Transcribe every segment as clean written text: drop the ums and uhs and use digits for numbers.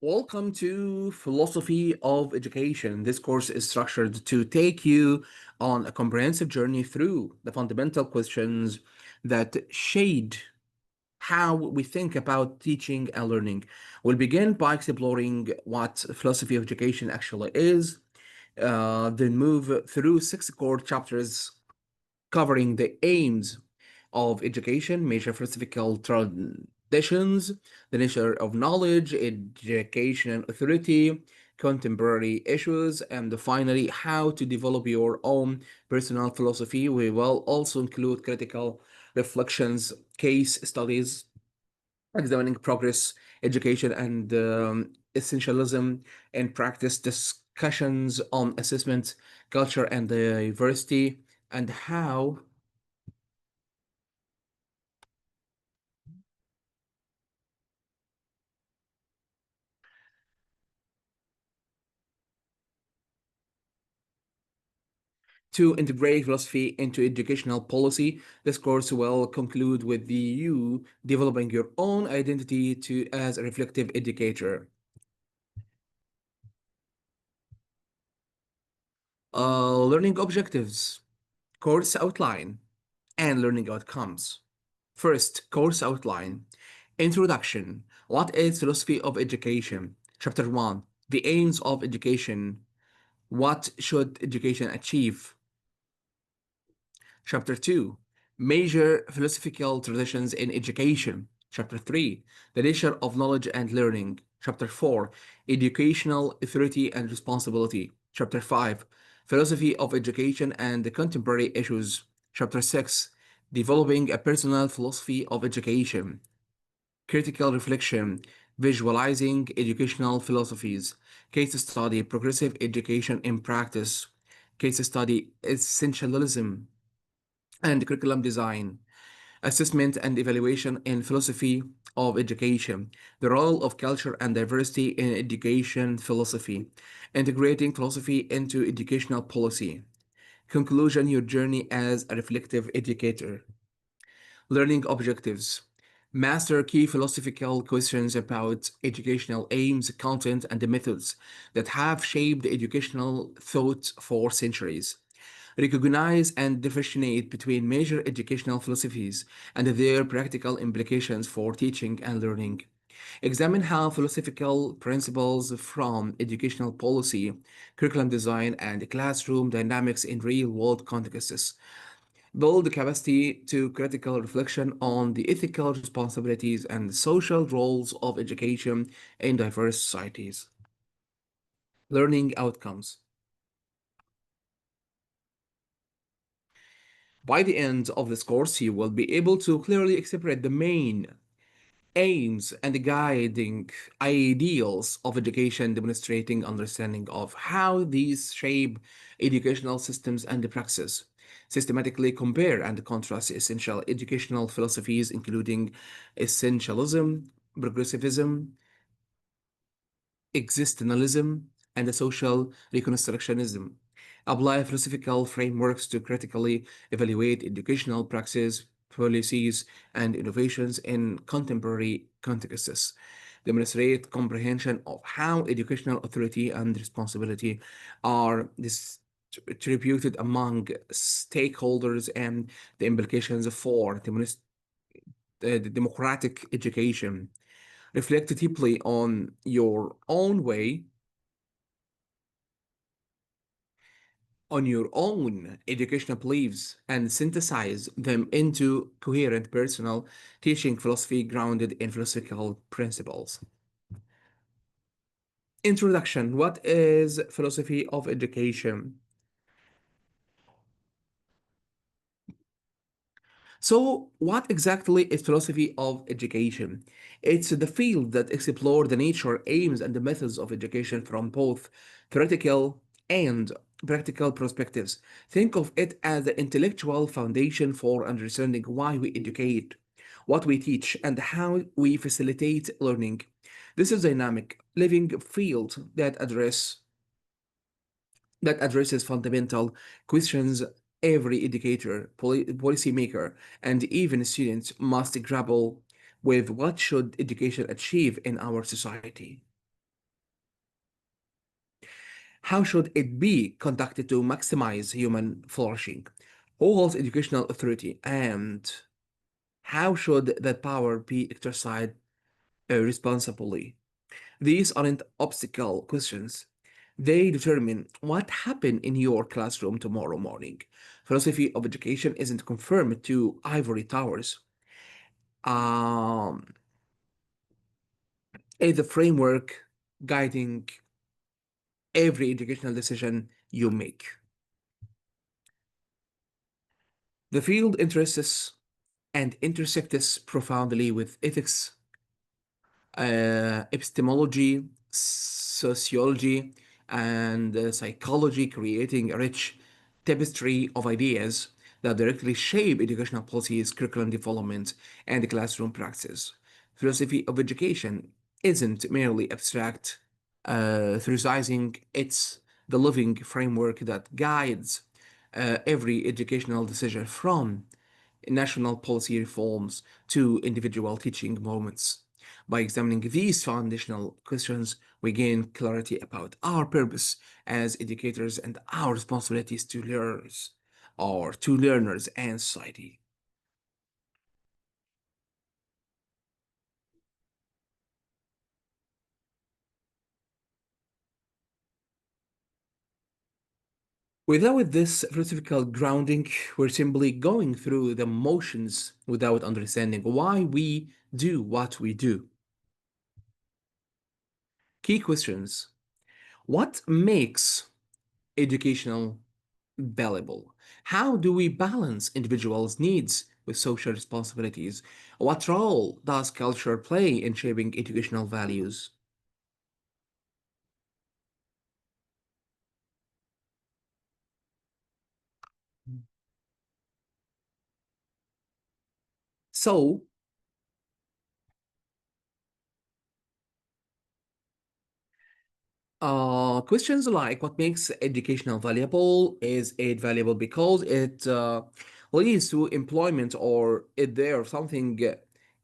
Welcome to Philosophy of Education. This course is structured to take you on a comprehensive journey through the fundamental questions that shade how we think about teaching and learning. We'll begin by exploring what philosophy of education actually is, then move through six core chapters covering the aims of education, major philosophical traditions, the nature of knowledge, education and authority, contemporary issues, and finally, how to develop your own personal philosophy. We will also include critical reflections, case studies, examining progress, education, and essentialism in practice, discussions on assessment, culture, and diversity, and how to integrate philosophy into educational policy. This course will conclude with you developing your own identity to as a reflective educator. Learning objectives, course outline, and learning outcomes. First, course outline. Introduction. What is philosophy of education? Chapter 1. The aims of education. What should education achieve? Chapter 2. Major philosophical traditions in education. Chapter 3. The nature of knowledge and learning. Chapter 4. Educational authority and responsibility. Chapter 5. Philosophy of education and the contemporary issues. Chapter 6. Developing a personal philosophy of education. Critical reflection. Visualizing educational philosophies. Case study. Progressive education in practice. Case study. Essentialism and curriculum design, assessment and evaluation in philosophy of education, the role of culture and diversity in education philosophy, integrating philosophy into educational policy. Conclusion, your journey as a reflective educator. Learning objectives. Master key philosophical questions about educational aims, content, and the methods that have shaped educational thought for centuries. Recognize and differentiate between major educational philosophies and their practical implications for teaching and learning. Examine how philosophical principles from educational policy, curriculum design, and classroom dynamics in real world contexts build the capacity to critical reflection on the ethical responsibilities and social roles of education in diverse societies. Learning outcomes. By the end of this course, you will be able to clearly separate the main aims and the guiding ideals of education, demonstrating understanding of how these shape educational systems and the praxis. Systematically compare and contrast essential educational philosophies, including essentialism, progressivism, existentialism, and the social reconstructionism. Apply philosophical frameworks to critically evaluate educational practices, policies, and innovations in contemporary contexts. Demonstrate comprehension of how educational authority and responsibility are distributed among stakeholders and the implications for the democratic education. Reflect deeply on your own educational beliefs and synthesize them into coherent personal teaching philosophy grounded in philosophical principles. Introduction. What is philosophy of education? So, what exactly is philosophy of education? It's the field that explores the nature, aims, and the methods of education from both theoretical and practical perspectives. Think of it as the intellectual foundation for understanding why we educate, what we teach, and how we facilitate learning. This is a dynamic, living field that addresses fundamental questions every educator, policymaker, and even students must grapple with. What should education achieve in our society? How should it be conducted to maximize human flourishing? Who holds educational authority, and how should that power be exercised responsibly? These aren't obstacle questions. They determine what happened in your classroom tomorrow morning. Philosophy of education isn't confined to ivory towers. Um, it's the framework guiding every educational decision you make. The field interests and intersects profoundly with ethics, epistemology, sociology, and psychology, creating a rich tapestry of ideas that directly shape educational policies, curriculum development, and classroom practice. Philosophy of education isn't merely abstract theorizing, it's the living framework that guides every educational decision from national policy reforms to individual teaching moments. By examining these foundational questions, we gain clarity about our purpose as educators and our responsibilities to learners or to learners and society. Without this philosophical grounding, we're simply going through the motions without understanding why we do what we do. Key questions. What makes educational valuable? How do we balance individuals' needs with social responsibilities? What role does culture play in shaping educational values? So, questions like what makes educational valuable? Is it valuable because it leads to employment, or is there something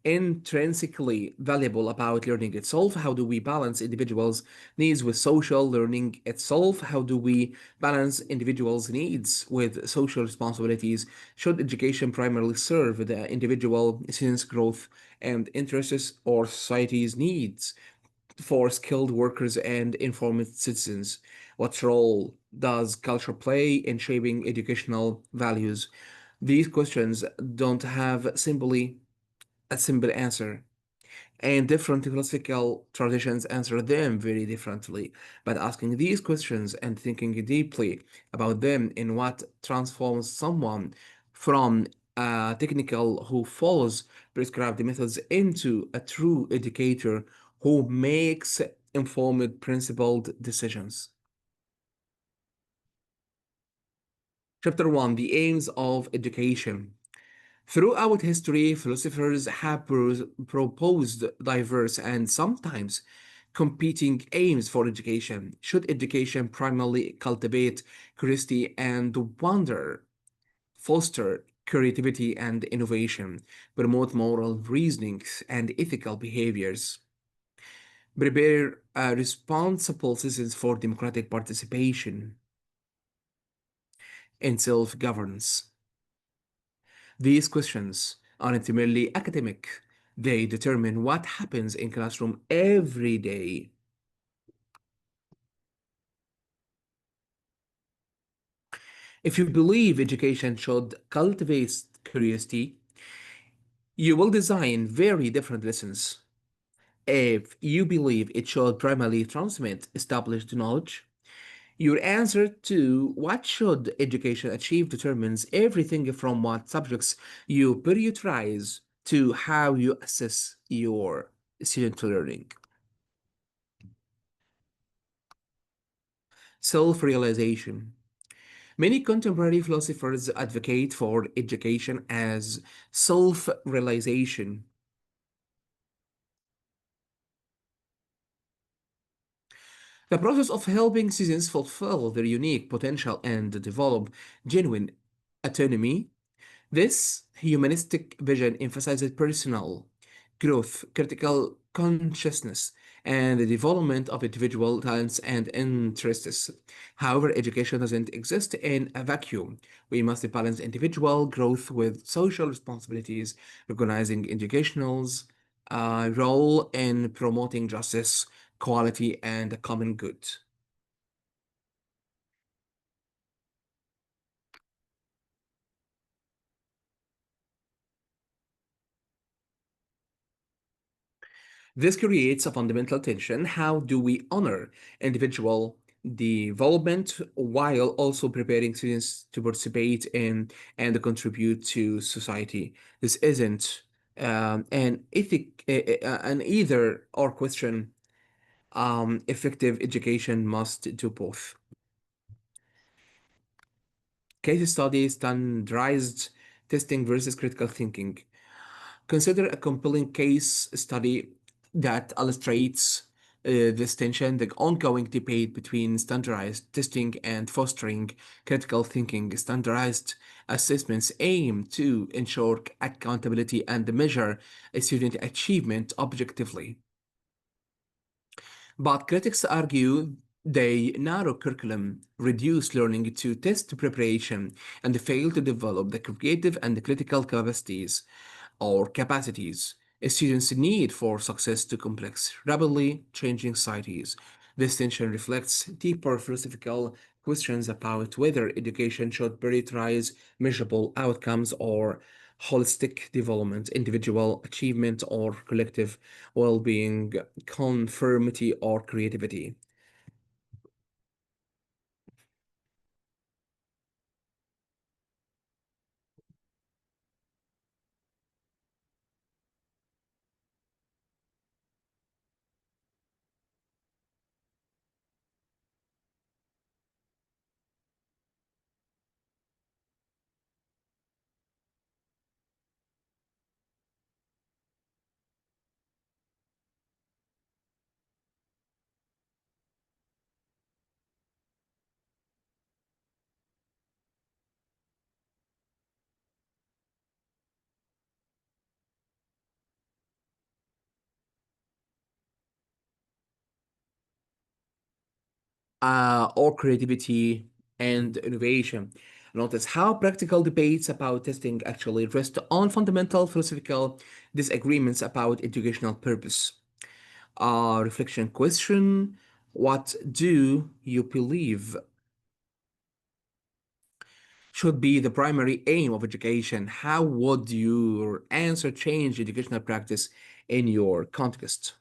intrinsically valuable about learning itself? How do we balance individuals' needs with social learning itself? How do we balance individuals' needs with social responsibilities? Should education primarily serve the individual student's growth and interests or society's needs for skilled workers and informed citizens? What role does culture play in shaping educational values? These questions don't have simply a simple answer, and different philosophical traditions answer them very differently. But asking these questions and thinking deeply about them in what transforms someone from a technical who follows prescribed methods into a true educator who makes informed, principled decisions. Chapter 1: The Aims of Education. Throughout history, philosophers have proposed diverse and sometimes competing aims for education. Should education primarily cultivate curiosity and wonder, foster creativity and innovation, promote moral reasonings and ethical behaviors, prepare responsible citizens for democratic participation and self governance? These questions aren't merely academic, they determine what happens in classroom every day. If you believe education should cultivate curiosity, you will design very different lessons. If you believe it should primarily transmit established knowledge, your answer to what should education achieve determines everything from what subjects you prioritize to how you assess your student learning. Self realization. Many contemporary philosophers advocate for education as self realization, the process of helping citizens fulfill their unique potential and develop genuine autonomy. This humanistic vision emphasizes personal growth, critical consciousness, and the development of individual talents and interests. However, education doesn't exist in a vacuum. We must balance individual growth with social responsibilities, recognizing educational's role in promoting justice, quality, and the common good. This creates a fundamental tension. How do we honor individual development while also preparing students to participate in and contribute to society? This isn't an either or question. Effective education must do both. Case study, standardized testing versus critical thinking. Consider a compelling case study that illustrates this tension, the ongoing debate between standardized testing and fostering critical thinking. Standardized assessments aim to ensure accountability and measure student achievement objectively. But critics argue they narrow curriculum, reduce learning to test preparation, and fail to develop the creative and critical capacities students need for success to complex, rapidly changing societies. This tension reflects deeper philosophical questions about whether education should prioritize measurable outcomes or holistic development, individual achievement or collective well being, conformity or creativity. Or creativity and innovation. Notice how practical debates about testing actually rest on fundamental philosophical disagreements about educational purpose. Reflection question: what do you believe should be the primary aim of education? How would your answer change educational practice in your context?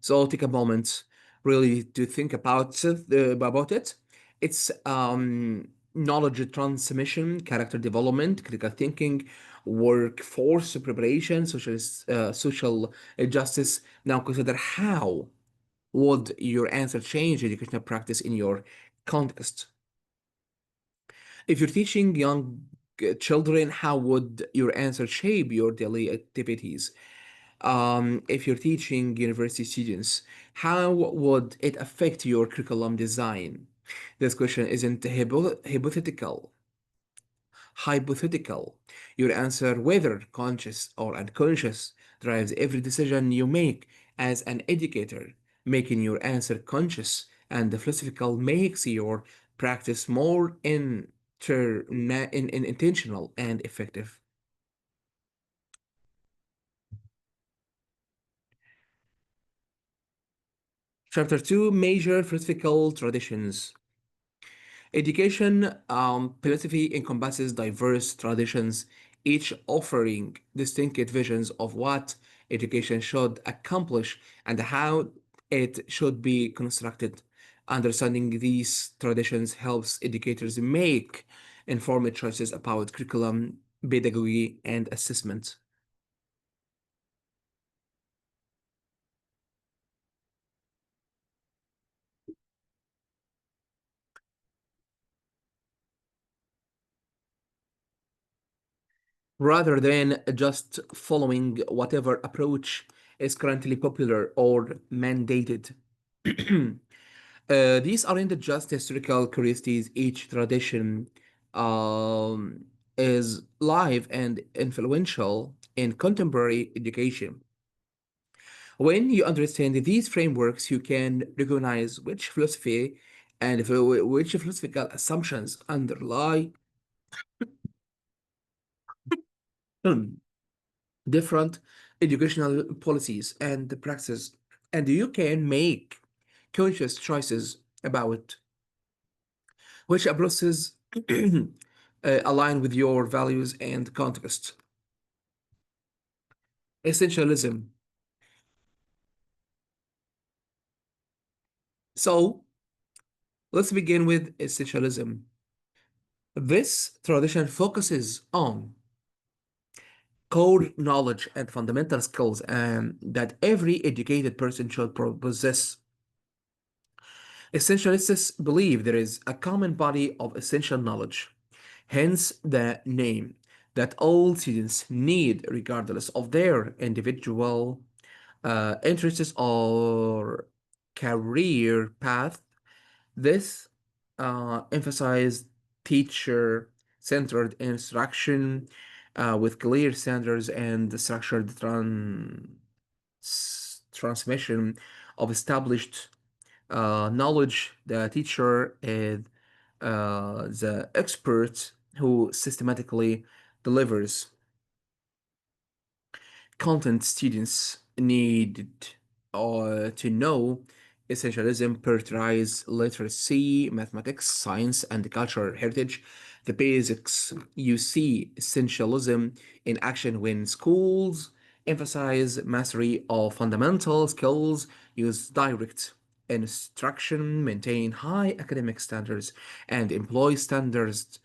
So take a moment really to think about it. It's knowledge transmission, character development, critical thinking, workforce preparation, social justice. Now consider how would your answer change educational practice in your context. If you're teaching young children, how would your answer shape your daily activities? If you're teaching university students, how would it affect your curriculum design? This question isn't hypothetical. Your answer, whether conscious or unconscious, drives every decision you make as an educator. Making your answer conscious and philosophical makes your practice more intentional and effective. Chapter 2: Major Philosophical Traditions. Education philosophy encompasses diverse traditions, each offering distinct visions of what education should accomplish and how it should be constructed. Understanding these traditions helps educators make informed choices about curriculum, pedagogy, and assessment. Rather than just following whatever approach is currently popular or mandated. These aren't just historical curiosities, each tradition um, is live and influential in contemporary education. When you understand these frameworks, you can recognize which philosophy and which philosophical assumptions underlie different educational policies and practices, and you can make conscious choices about which approaches align with your values and context. Essentialism. So, let's begin with essentialism. This tradition focuses on core knowledge and fundamental skills that every educated person should possess. Essentialists believe there is a common body of essential knowledge, hence the name, that all students need regardless of their individual interests or career path. This emphasized teacher-centered instruction with clear standards and structured transmission of established knowledge. The teacher is the expert who systematically delivers content students needed to know. Essentialism prioritizes literacy, mathematics, science, and cultural heritage. The basics. You see essentialism in action when schools emphasize mastery of fundamental skills, use direct instruction, maintain high academic standards, and employ standardized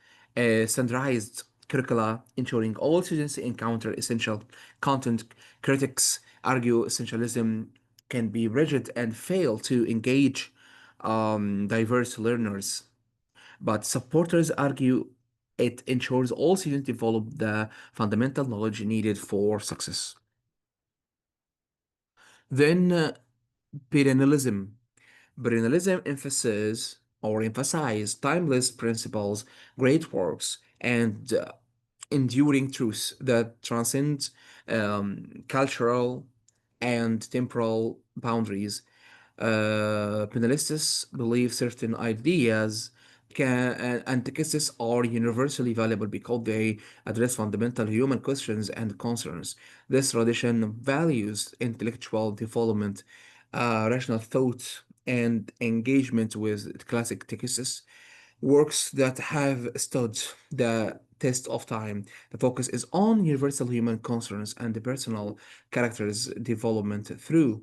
curricula, ensuring all students encounter essential content. Critics argue essentialism can be rigid and fail to engage diverse learners, but supporters argue it ensures all students develop the fundamental knowledge needed for success. Then, perennialism. Perennialism emphasizes timeless principles, great works, and enduring truths that transcend cultural and temporal boundaries. Penalists believe certain ideas and texts are universally valuable because they address fundamental human questions and concerns. This tradition values intellectual development, rational thought, and engagement with classic texts, works that have stood the test of time. The focus is on universal human concerns and the personal character's development through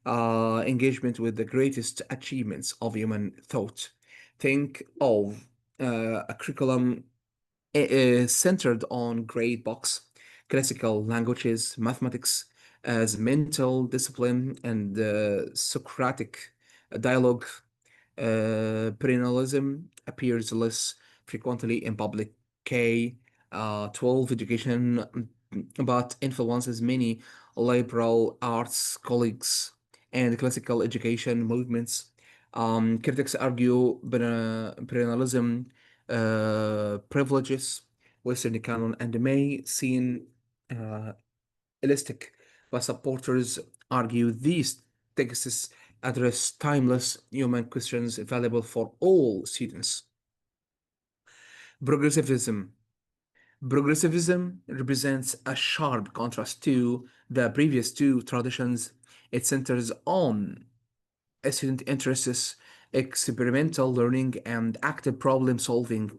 engagement with the greatest achievements of human thought. Think of a curriculum centered on grade books, classical languages, mathematics as mental discipline, and Socratic dialogue. Perennialism appears less frequently in public K 12 education, but influences many liberal arts colleagues and classical education movements. Critics argue perennialism privileges Western canon and may seem uh, elastic, but supporters argue these texts address timeless human questions valuable for all students. Progressivism. Progressivism represents a sharp contrast to the previous two traditions. It centers on student interests, experimental learning, and active problem solving.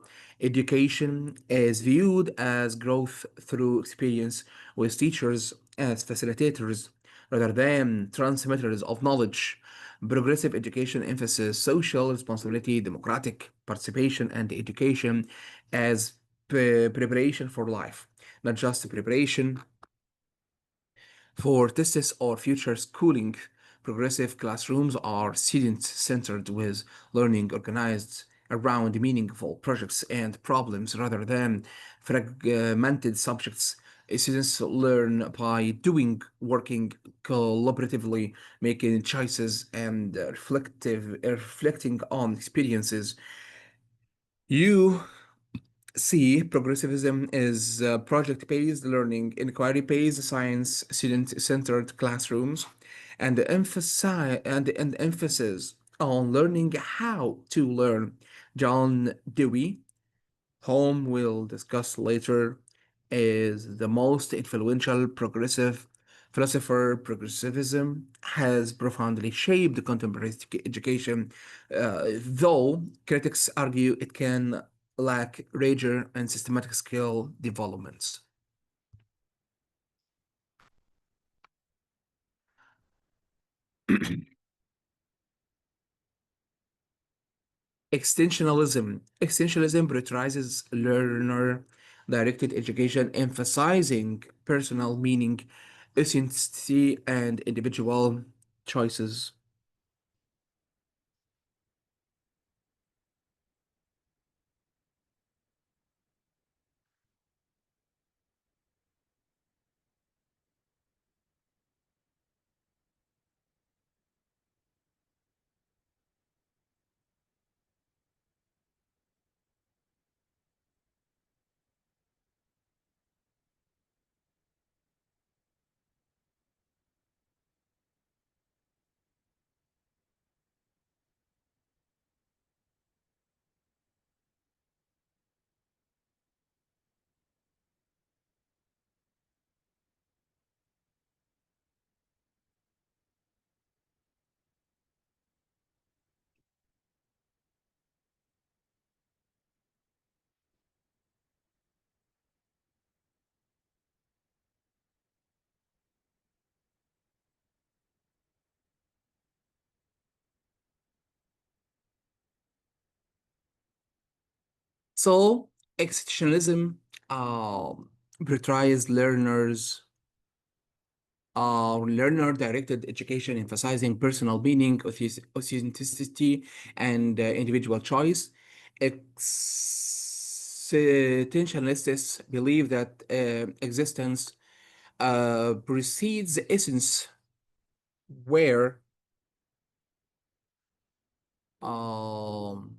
Education is viewed as growth through experience, with teachers as facilitators rather than transmitters of knowledge. Progressive education emphasizes social responsibility, democratic participation, and education as preparation for life, not just preparation for tests or future schooling. Progressive classrooms are student-centered with learning organized around meaningful projects and problems rather than fragmented subjects. Students learn by doing, working collaboratively, making choices, and reflecting on experiences. You C. Progressivism is project-based learning, inquiry-based science, student-centered classrooms, and the emphasis on learning how to learn. John Dewey, whom we'll discuss later, is the most influential progressive philosopher. Progressivism has profoundly shaped contemporary education, though critics argue it can lack rigor and systematic skill developments. Extensionalism. Extensionalism prioritizes learner-directed education, emphasizing personal meaning, authenticity, and individual choices. So, extensionalism prioritizes learner-directed education, emphasizing personal meaning, authenticity, and individual choice. Extensionists believe that existence precedes essence, where um,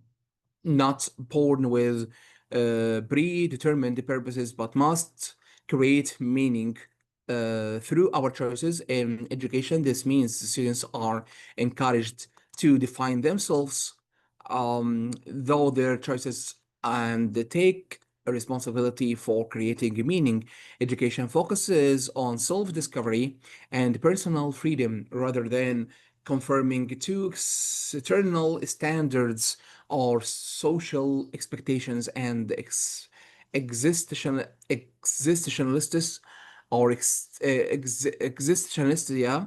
not born with predetermined purposes, but must create meaning through our choices in education. This means students are encouraged to define themselves, though their choices, and they take a responsibility for creating meaning. Education focuses on self-discovery and personal freedom rather than conforming to external standards or social expectations, and existentialists or existentialists, yeah.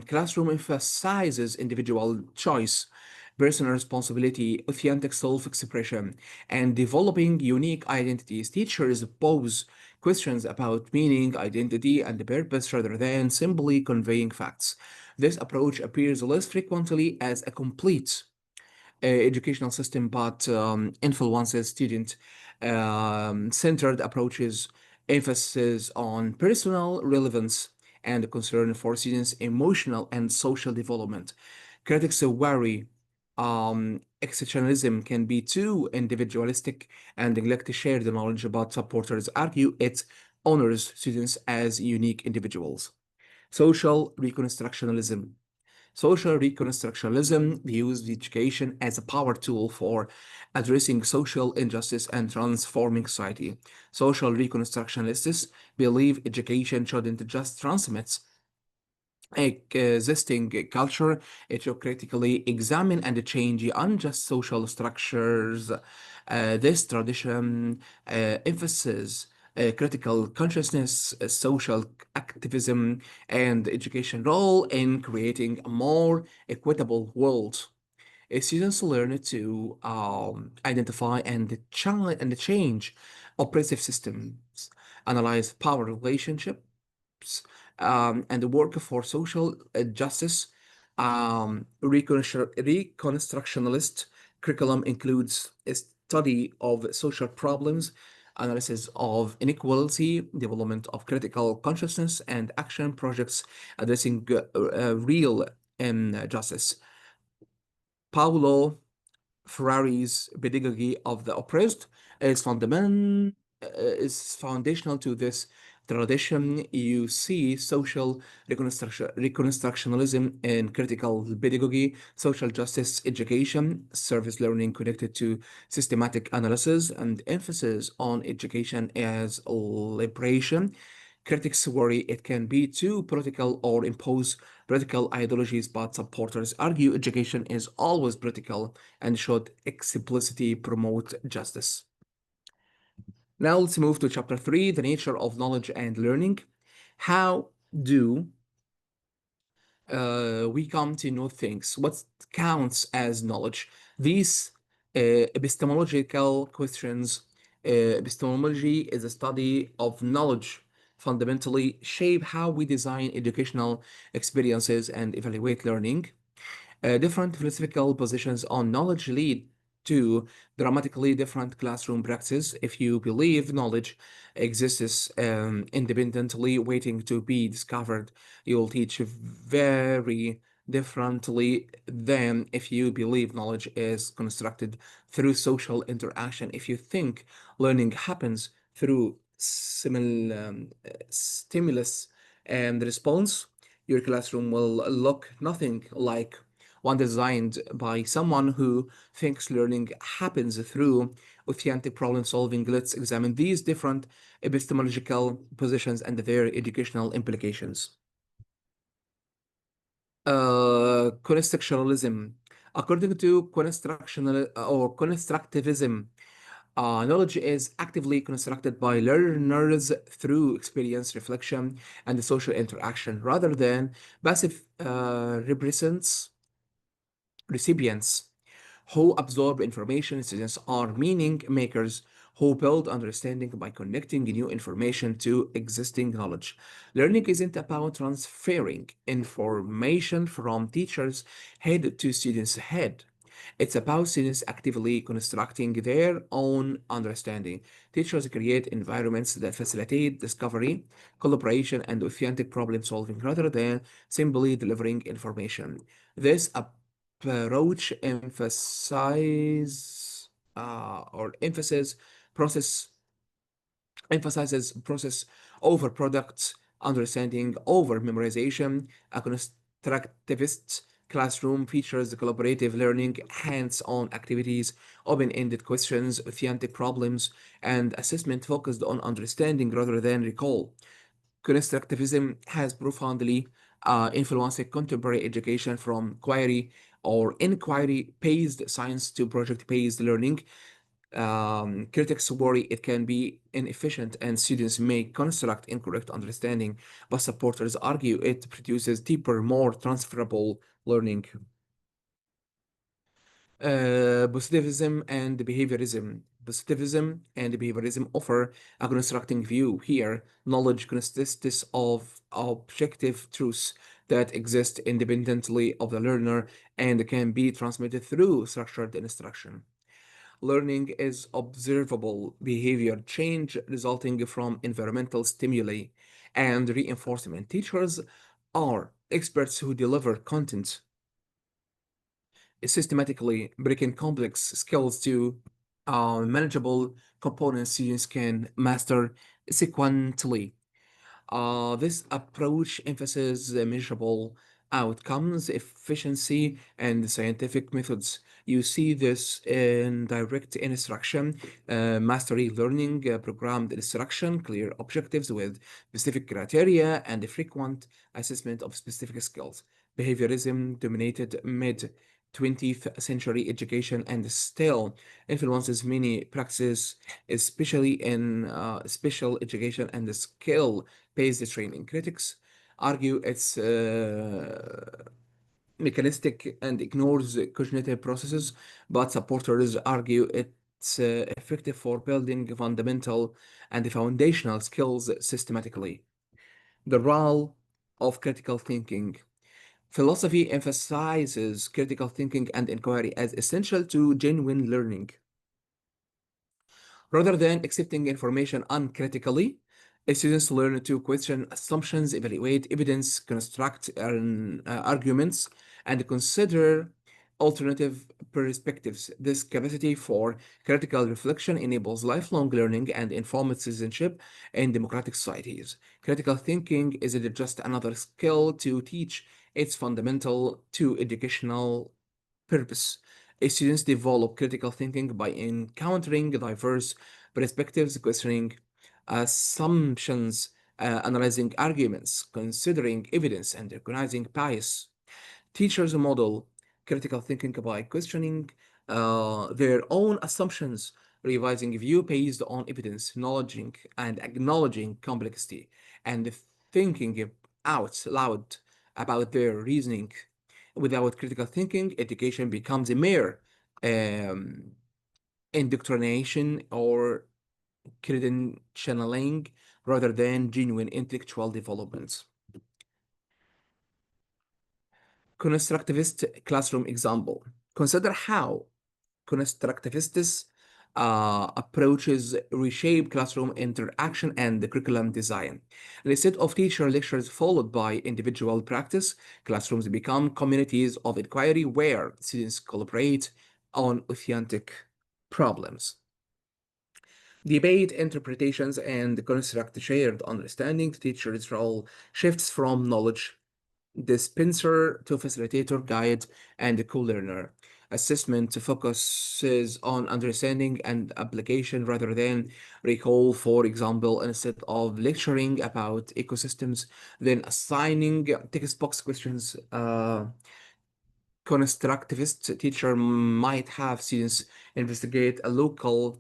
Classroom emphasizes individual choice, personal responsibility, authentic self-expression, and developing unique identities. Teachers pose questions about meaning, identity, and purpose rather than simply conveying facts. This approach appears less frequently as a complete educational system, but influences student centered approaches, emphasis on personal relevance, and concern for students' emotional and social development. Critics worry exceptionalism can be too individualistic and neglect shared knowledge, but supporters argue it honors students as unique individuals. Social reconstructionism. Social reconstructionism views education as a power tool for addressing social injustice and transforming society. Social reconstructionists believe education shouldn't just transmit existing culture, it should critically examine and change unjust social structures. This tradition emphasizes critical consciousness, social activism, and education role in creating a more equitable world. Students learn to identify and change oppressive systems, analyze power relationships, and work for social justice. Reconstructionist curriculum includes a study of social problems, analysis of inequality, development of critical consciousness, and action projects addressing real justice. Paulo Ferrari's pedagogy of the oppressed is is foundational to this tradition. You see social reconstructionalism in critical pedagogy, social justice education, service learning connected to systematic analysis, and emphasis on education as liberation. Critics worry it can be too political or impose political ideologies, but supporters argue education is always political and should explicitly promote justice. Now let's move to chapter 3, the nature of knowledge and learning. How do we come to know things? What counts as knowledge? These epistemological questions, epistemology is a study of knowledge, fundamentally shape how we design educational experiences and evaluate learning. Different philosophical positions on knowledge lead to dramatically different classroom practices. If you believe knowledge exists independently, waiting to be discovered, you'll teach very differently than if you believe knowledge is constructed through social interaction. If you think learning happens through stimulus and response, your classroom will look nothing like one designed by someone who thinks learning happens through authentic problem solving. Let's examine these different epistemological positions and their educational implications. Constructionalism. According to constructivism, knowledge is actively constructed by learners through experience, reflection, and social interaction rather than passive recipients who absorb information. Students are meaning makers who build understanding by connecting new information to existing knowledge. Learning isn't about transferring information from teachers' head to students' head. It's about students actively constructing their own understanding. Teachers create environments that facilitate discovery, collaboration, and authentic problem solving rather than simply delivering information. This approach process emphasizes process over products, understanding over memorization. A constructivist classroom features collaborative learning, hands-on activities, open-ended questions, authentic problems, and assessment focused on understanding rather than recall. Constructivism has profoundly influenced contemporary education from query or inquiry-based science to project-based learning. Critics worry it can be inefficient and students may construct incorrect understanding, but supporters argue it produces deeper, more transferable learning. Positivism and behaviorism. Positivism and behaviorism offer a constructing view. Here, knowledge consists of objective truths that exist independently of the learner and can be transmitted through structured instruction. Learning is observable behavior change resulting from environmental stimuli and reinforcement. Teachers are experts who deliver content systematically, breaking complex skills to manageable components students can master sequentially. This approach emphasizes measurable outcomes, efficiency, and scientific methods. You see this in direct instruction, mastery learning, programmed instruction, clear objectives with specific criteria, and frequent assessment of specific skills. Behaviorism dominated mid 20th century education and still influences many practices, especially in special education and skill based training. Critics argue it's mechanistic and ignores cognitive processes, but supporters argue it's effective for building fundamental and foundational skills systematically. The role of critical thinking. Philosophy emphasizes critical thinking and inquiry as essential to genuine learning. Rather than accepting information uncritically, students learn to question assumptions, evaluate evidence, construct arguments, and consider alternative perspectives. This capacity for critical reflection enables lifelong learning and informed citizenship in democratic societies. Critical thinking isn't just another skill to teach, it's fundamental to educational purpose. Students develop critical thinking by encountering diverse perspectives, questioning assumptions, analyzing arguments, considering evidence, and recognizing bias. Teachers model critical thinking by questioning their own assumptions, revising view based on evidence, acknowledging and acknowledging complexity, and thinking out loud about their reasoning. Without critical thinking, education becomes a mere um, indoctrination or credentialing rather than genuine intellectual development. Constructivist classroom example. Consider how constructivist approaches reshape classroom interaction and curriculum design. Instead of teacher lectures followed by individual practice, classrooms become communities of inquiry where students collaborate on authentic problems. Debate, interpretations, and construct shared understanding. Teacher's role shifts from knowledge dispenser to facilitator, guide, and co-learner. Assessment focuses on understanding and application rather than recall. For example, instead of lecturing about ecosystems, then assigning textbox questions. Constructivist teacher might have students investigate a local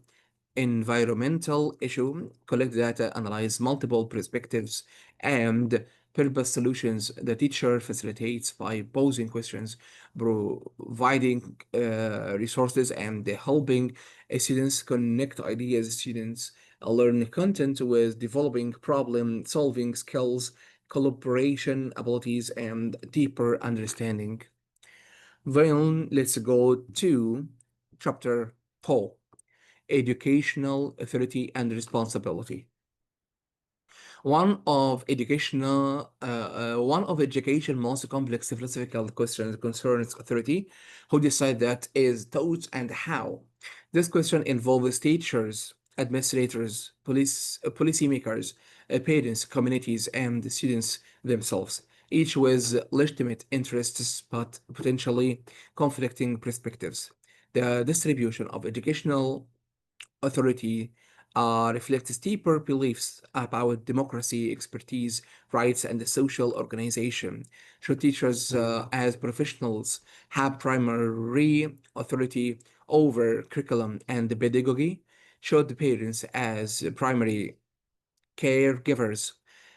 environmental issue, collect data, analyze multiple perspectives, and purpose solutions. The teacher facilitates by posing questions, providing resources, and helping students connect ideas. Students learn content with developing problem solving skills, collaboration abilities, and deeper understanding. Then let's go to chapter 4, educational authority and responsibility. One of education most complex philosophical questions concerns authority. Who decide that is taught and how? This question involves teachers, administrators, policymakers, parents, communities, and students themselves, each with legitimate interests but potentially conflicting perspectives. The distribution of educational authority reflects deeper beliefs about democracy, expertise, rights, and the social organization. Should teachers, as professionals, have primary authority over curriculum and pedagogy? Should parents, as primary caregivers,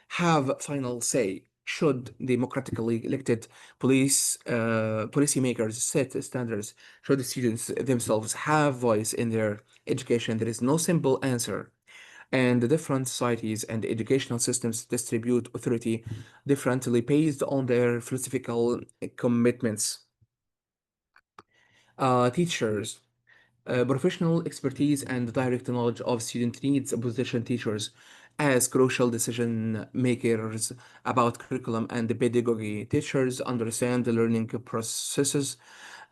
have final say? Should democratically elected policymakers set standards? Should the students themselves have voice in their education? There is no simple answer, and the different societies and educational systems distribute authority differently based on their philosophical commitments. Teachers, professional expertise and direct knowledge of student needs position teachers as crucial decision makers about curriculum and pedagogy. Teachers understand the learning processes.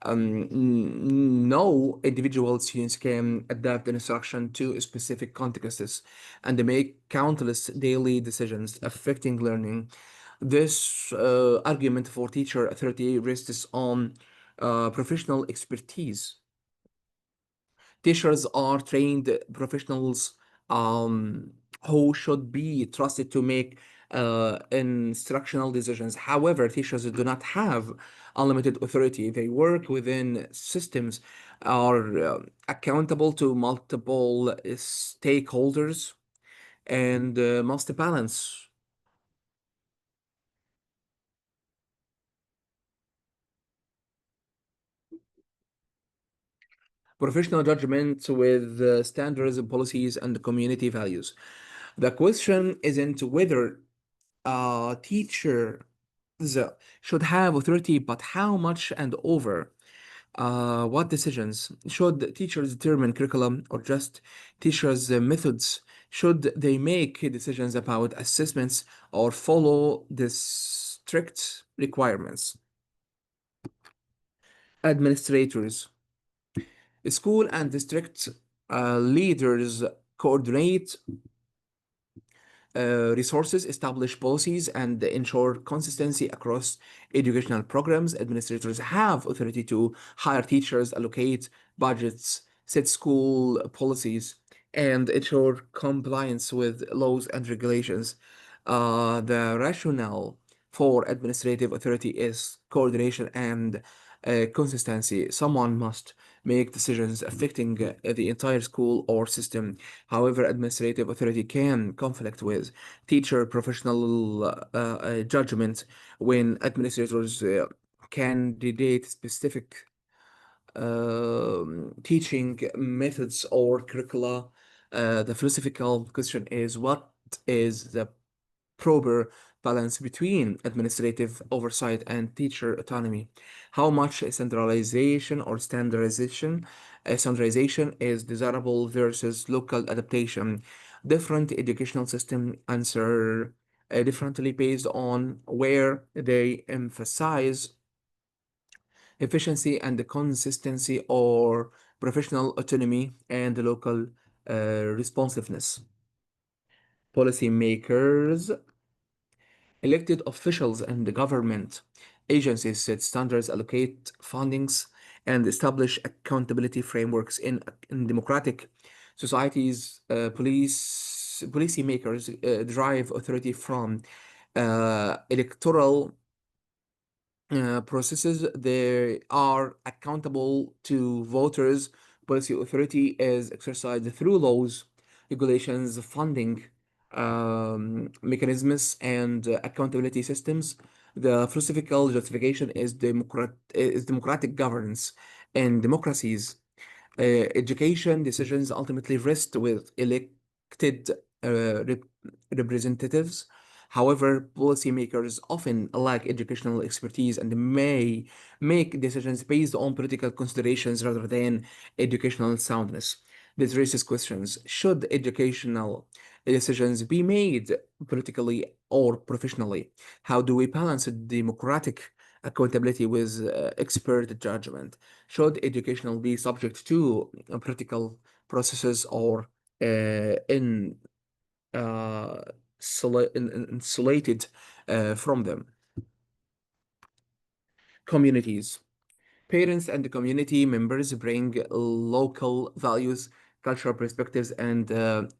No individual students can adapt the instruction to specific contexts and make countless daily decisions affecting learning. This argument for teacher authority rests on professional expertise. Teachers are trained professionals um, who should be trusted to make instructional decisions. However, teachers do not have unlimited authority. They work within systems, are accountable to multiple stakeholders, and must balance professional judgment with standards and policies and community values. The question isn't whether teachers should have authority, but how much and over what decisions. Should teachers determine curriculum or just teachers' methods? Should they make decisions about assessments or follow the strict requirements? Administrators. School and district leaders coordinate resources, establish policies, and ensure consistency across educational programs. Administrators have authority to hire teachers, allocate budgets, set school policies, and ensure compliance with laws and regulations. The rationale for administrative authority is coordination and consistency. Someone must make decisions affecting the entire school or system. However, administrative authority can conflict with teacher professional judgment when administrators candidate specific teaching methods or curricula. The philosophical question is, what is the proper balance between administrative oversight and teacher autonomy? How much centralization or standardization is desirable versus local adaptation? Different educational systems answer differently based on where they emphasize efficiency and the consistency or professional autonomy and local responsiveness. Policymakers, elected officials, and the government agencies set standards, allocate fundings, and establish accountability frameworks in democratic societies. Policymakers derive authority from electoral processes. They are accountable to voters. Policy authority is exercised through laws, regulations, funding mechanisms, and accountability systems. The philosophical justification is democratic governance. In democracies, education decisions ultimately rest with elected representatives. However, policymakers often lack educational expertise and may make decisions based on political considerations rather than educational soundness. This raises questions. Should educational decisions be made politically or professionally? How do we balance democratic accountability with expert judgment? Should educational be subject to political processes or in uh, insulated from them? Communities. Parents and the community members bring local values, cultural perspectives, and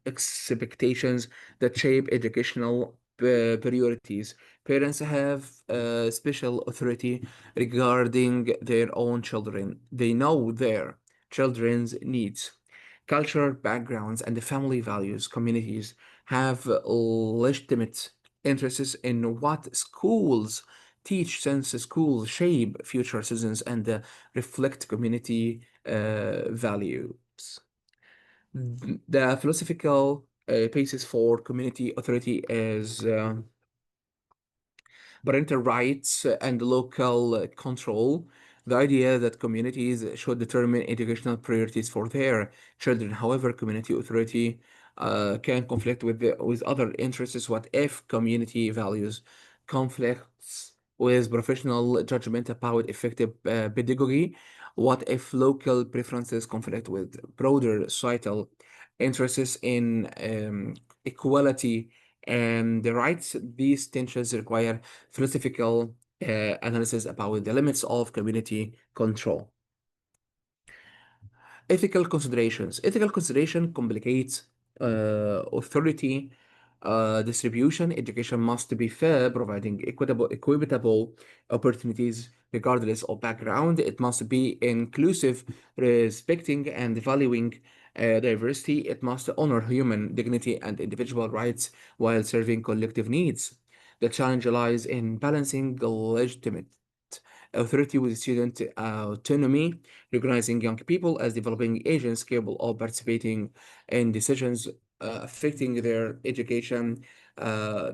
expectations that shape educational priorities. Parents have special authority regarding their own children. They know their children's needs, cultural backgrounds, and the family values. Communities have legitimate interests in what schools teach, since schools shape future citizens and reflect community values. The philosophical basis for community authority is parental rights and local control. The idea that communities should determine educational priorities for their children. However, community authority can conflict with other interests. What if community values conflicts with professional judgment about effective pedagogy? What if local preferences conflict with broader societal interests in equality and the rights? These tensions require philosophical analysis about the limits of community control. Ethical considerations. Ethical consideration complicates authority distribution. Education must be fair, providing equitable opportunities regardless of background. It must be inclusive, respecting and valuing diversity. It must honor human dignity and individual rights while serving collective needs. The challenge lies in balancing legitimate authority with student autonomy, recognizing young people as developing agents capable of participating in decisions affecting their education.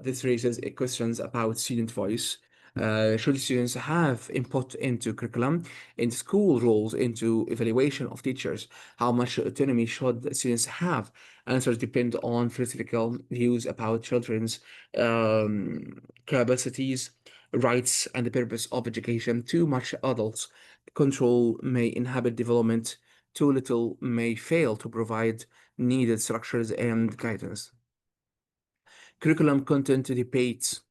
This raises questions about student voice. Should students have input into curriculum, into school rules, into evaluation of teachers? How much autonomy should students have? Answers depend on philosophical views about children's capacities, rights, and the purpose of education. Too much adults control may inhibit development. too little may fail to provide needed structures and guidance. Curriculum content debates.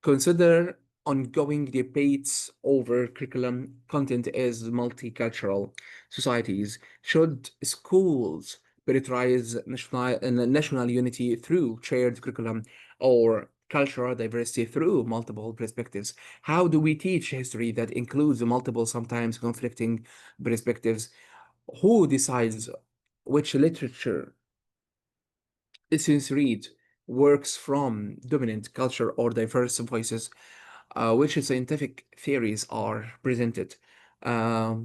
Consider ongoing debates over curriculum content as multicultural societies. Should schools prioritize national unity through shared curriculum or cultural diversity through multiple perspectives? How do we teach history that includes multiple, sometimes conflicting perspectives? Who decides which literature students read, works from dominant culture or diverse voices, which scientific theories are presented,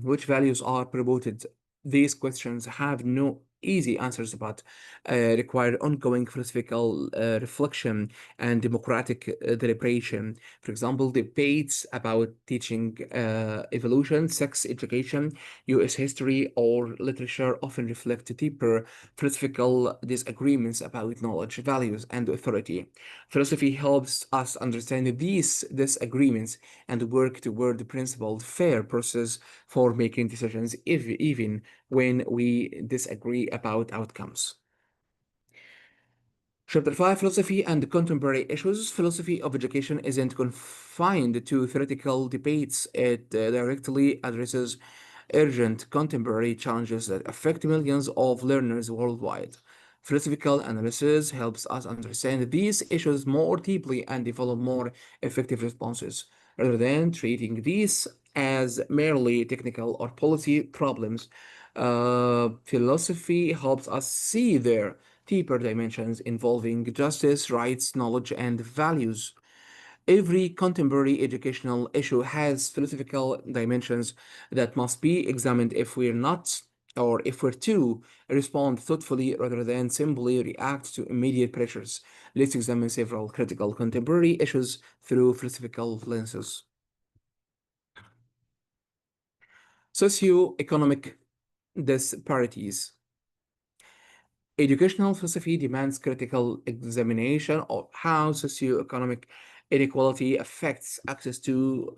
which values are promoted. These questions have no easy answers, but require ongoing philosophical reflection and democratic deliberation. For example, debates about teaching evolution, sex education, US history, or literature often reflect deeper philosophical disagreements about knowledge, values, and authority. Philosophy helps us understand these disagreements and work toward the principled, fair process for making decisions, even when we disagree about outcomes. Chapter 5, Philosophy and Contemporary Issues. Philosophy of education isn't confined to theoretical debates. It directly addresses urgent contemporary challenges that affect millions of learners worldwide. Philosophical analysis helps us understand these issues more deeply and develop more effective responses, rather than treating these as merely technical or policy problems. Philosophy helps us see their deeper dimensions involving justice, rights, knowledge, and values. Every contemporary educational issue has philosophical dimensions that must be examined if we're not, or if we're to respond thoughtfully rather than simply react to immediate pressures. Let's examine several critical contemporary issues through philosophical lenses. Socioeconomic disparities. Educational philosophy demands critical examination of how socioeconomic inequality affects access to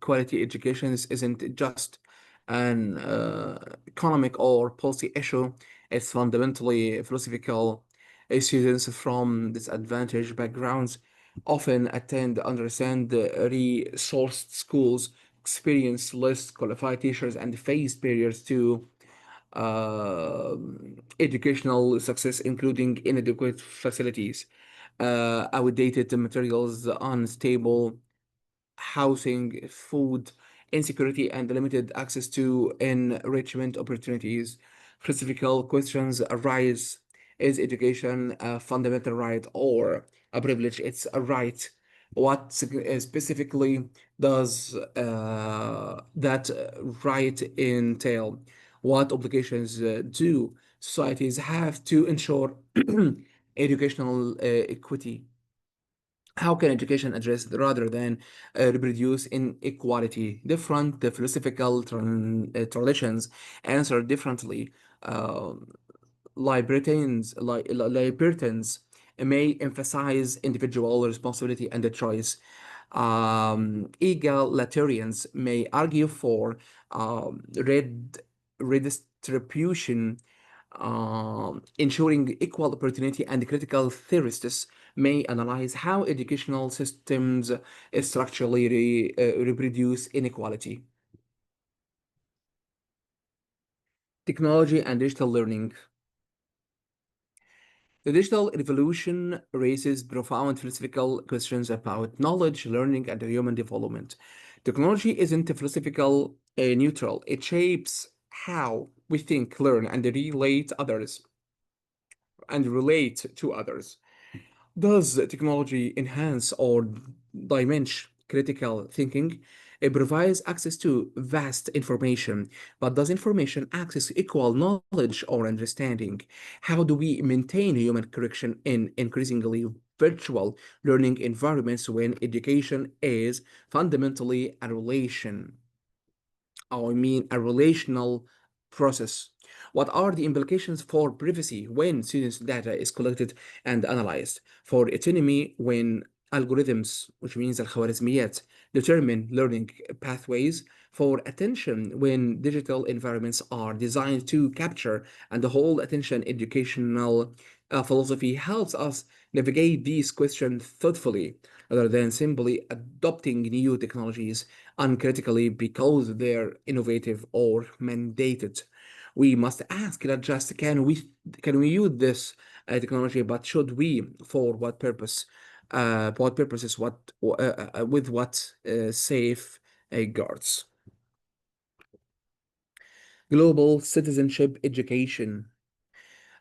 quality education. This isn't just an economic or policy issue, it's fundamentally philosophical. Students from disadvantaged backgrounds often attend understand resourced schools, experience less qualified teachers, and face barriers to uh, educational success, including inadequate facilities, outdated materials, unstable housing, food insecurity, and limited access to enrichment opportunities. Philosophical questions arise: is education a fundamental right or a privilege? It's a right. What specifically does that right entail? What obligations do societies have to ensure educational equity? How can education address rather than reproduce inequality? Different philosophical traditions answer differently. Libertarians may emphasize individual responsibility and the choice. Egalitarians may argue for redistribution, ensuring equal opportunity, and critical theorists may analyze how educational systems structurally reproduce inequality. Technology and digital learning. The digital revolution raises profound philosophical questions about knowledge, learning, and human development. Technology isn't philosophical neutral. It shapes how we think, learn, and relate to others. Does technology enhance or diminish critical thinking? It provides access to vast information, but does information access equal knowledge or understanding? How do we maintain human correction in increasingly virtual learning environments when education is fundamentally a relational process? What are the implications for privacy when students' data is collected and analyzed? For autonomy when algorithms, which means الخوارزميات, determine learning pathways? for attention when digital environments are designed to capture and hold attention. Educational philosophy helps us navigate these questions thoughtfully rather than simply adopting new technologies uncritically because they're innovative or mandated. We must ask not just can we use this technology, but should we, for what purpose? What purposes? With what safeguards? Global citizenship education.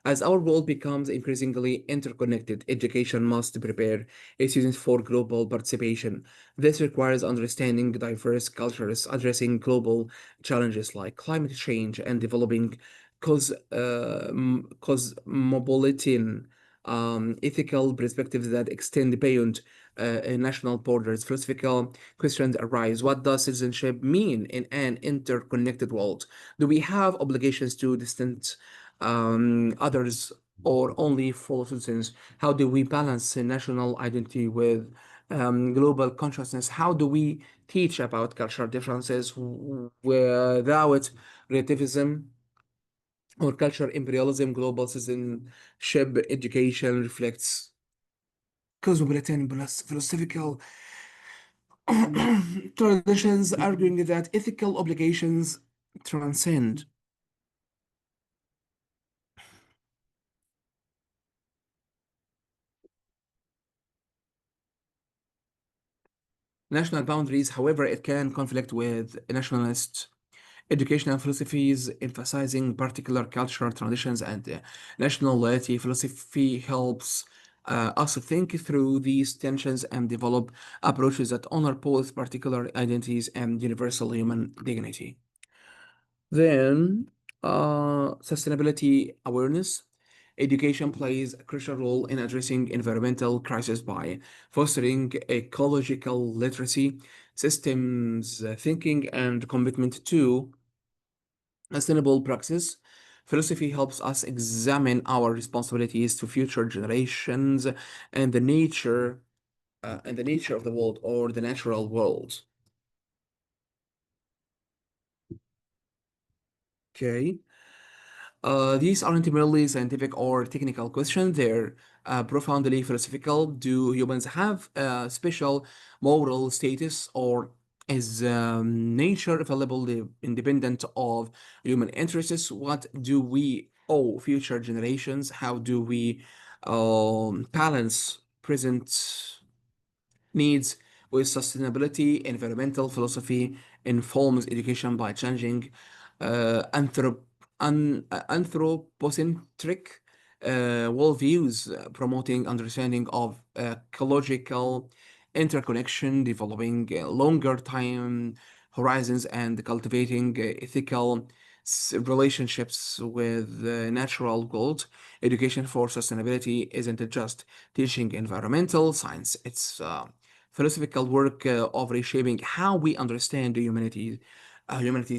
As our world becomes increasingly interconnected, education must prepare its students for global participation. This requires understanding diverse cultures, addressing global challenges like climate change, and developing cosmopolitan ethical perspectives that extend beyond national borders. Philosophical questions arise. What does citizenship mean in an interconnected world? Do we have obligations to distant others or only full citizens? How do we balance national identity with global consciousness? How do we teach about cultural differences without relativism or cultural imperialism? Global citizenship education reflects cosmopolitan plus philosophical traditions, arguing that ethical obligations transcend national boundaries. However, it can conflict with nationalist educational philosophies emphasizing particular cultural traditions and national loyalty. Philosophy helps us think through these tensions and develop approaches that honor both particular identities and universal human dignity. Then, sustainability awareness. Education plays a crucial role in addressing environmental crisis by fostering ecological literacy, systems thinking, and commitment to sustainable practice. Philosophy helps us examine our responsibilities to future generations and the nature of the world or the natural world. Okay. These aren't merely scientific or technical questions, they're profoundly philosophical. Do humans have a special moral status, or is nature available independent of human interests? What do we owe future generations? How do we balance present needs with sustainability? Environmental philosophy informs education by changing anthropocentric worldviews, promoting understanding of ecological interconnection, developing longer time horizons, and cultivating ethical relationships with the natural world. Education for sustainability isn't just teaching environmental science, it's philosophical work of reshaping how we understand humanity's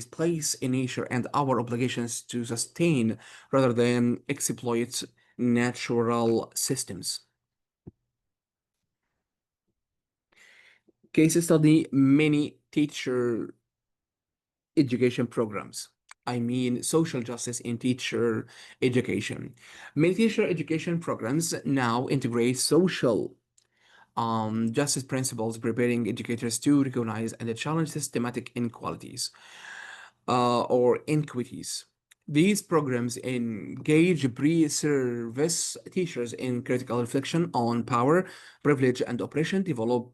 place in nature and our obligations to sustain rather than exploit natural systems. Case study: many teacher education programs. I mean, social justice in teacher education. Many teacher education programs now integrate social justice principles, preparing educators to recognize and challenge systematic inequalities or inequities. These programs engage pre-service teachers in critical reflection on power, privilege, and oppression, develop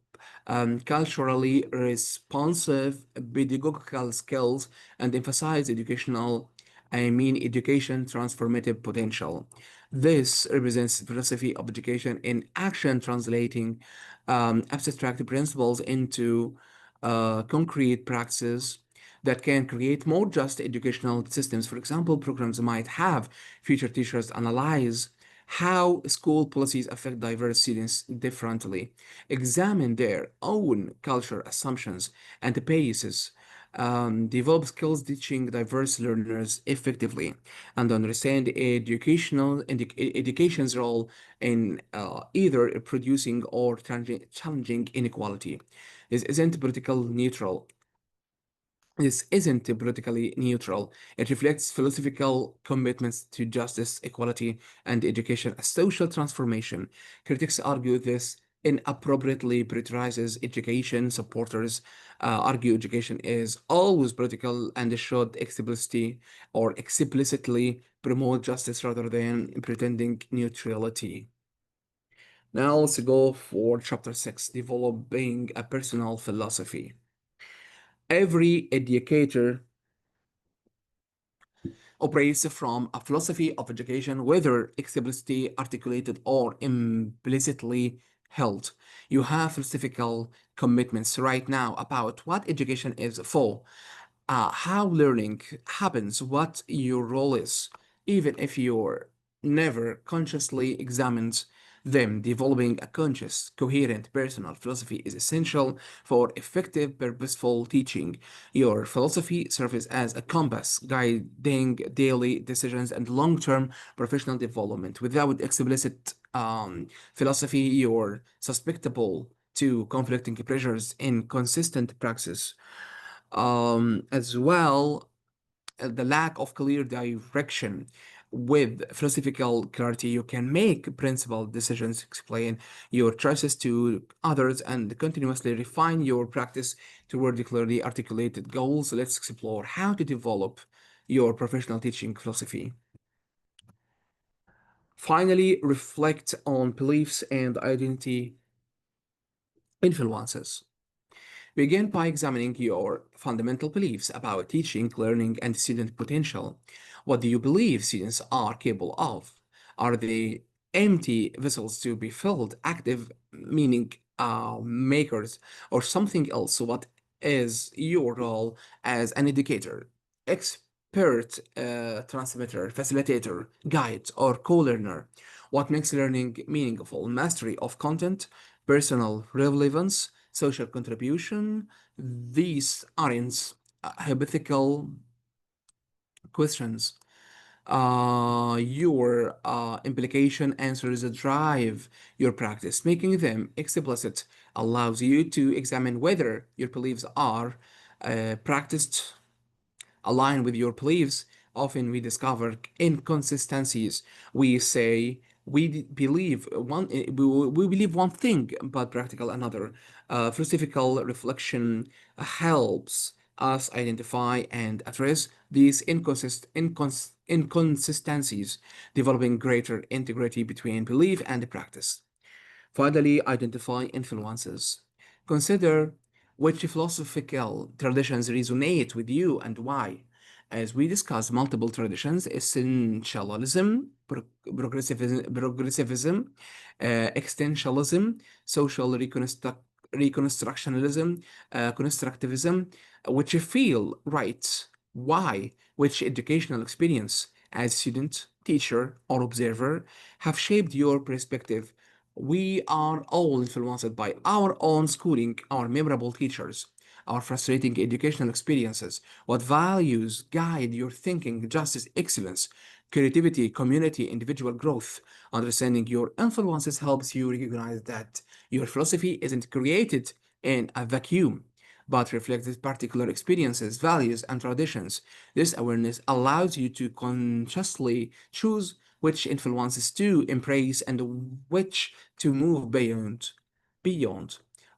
culturally responsive pedagogical skills, and emphasize education transformative potential. This represents philosophy of education in action, translating abstract principles into concrete practices that can create more just educational systems. For example, programs might have future teachers analyze how school policies affect diverse students differently, examine their own culture assumptions and biases, develop skills teaching diverse learners effectively, and understand education's role in either producing or challenging inequality. This isn't political neutral. This isn't politically neutral. It reflects philosophical commitments to justice, equality, and education as social transformation. Critics argue this inappropriately prioritizes education. Supporters argue education is always political and should explicitly promote justice rather than pretending neutrality. Now let's go for chapter 6, developing a personal philosophy. Every educator operates from a philosophy of education, whether explicitly articulated or implicitly held. You have philosophical commitments right now about what education is for, how learning happens, what your role is, even if you're never consciously examines them. Developing a conscious, coherent personal philosophy is essential for effective, purposeful teaching. Your philosophy serves as a compass guiding daily decisions and long term professional development. Without explicit philosophy, you're susceptible to conflicting pressures in consistent praxis. As well, the lack of clear direction. With philosophical clarity, you can make principled decisions, explain your choices to others, and continuously refine your practice toward the clearly articulated goals. Let's explore how to develop your professional teaching philosophy. Finally, reflect on beliefs and identity influences. Begin by examining your fundamental beliefs about teaching, learning, and student potential. What do you believe students are capable of? Are they empty vessels to be filled, active meaning makers, or something else? What is your role as an educator, expert, transmitter, facilitator, guide, or co-learner? What makes learning meaningful? Mastery of content, personal relevance, social contribution. These aren't hypothetical questions. Your implication answers drive your practice. Making them explicit allows you to examine whether your beliefs are practiced align with your beliefs. Often we discover inconsistencies. We say we believe one thing, but practical another. Philosophical reflection helps us identify and address these inconsistencies, developing greater integrity between belief and practice. Finally, identify influences. Consider which philosophical traditions resonate with you and why. As we discuss multiple traditions, essentialism, progressivism, existentialism, social reconstructionism, constructivism, which feel right. Why? Which educational experience as student, teacher, or observer have shaped your perspective. We are all influenced by our own schooling, our memorable teachers, our frustrating educational experiences. What values guide your thinking, justice, excellence, creativity, community, individual growth? Understanding your influences helps you recognize that your philosophy isn't created in a vacuum, but reflects particular experiences, values, and traditions. This awareness allows you to consciously choose which influences to embrace and which to move beyond,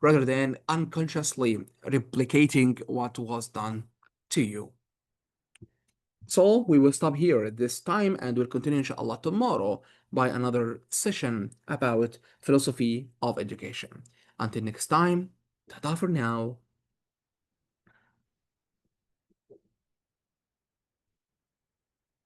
rather than unconsciously replicating what was done to you. So we will stop here at this time and we'll continue inshallah tomorrow by another session about philosophy of education. Until next time, ta for now.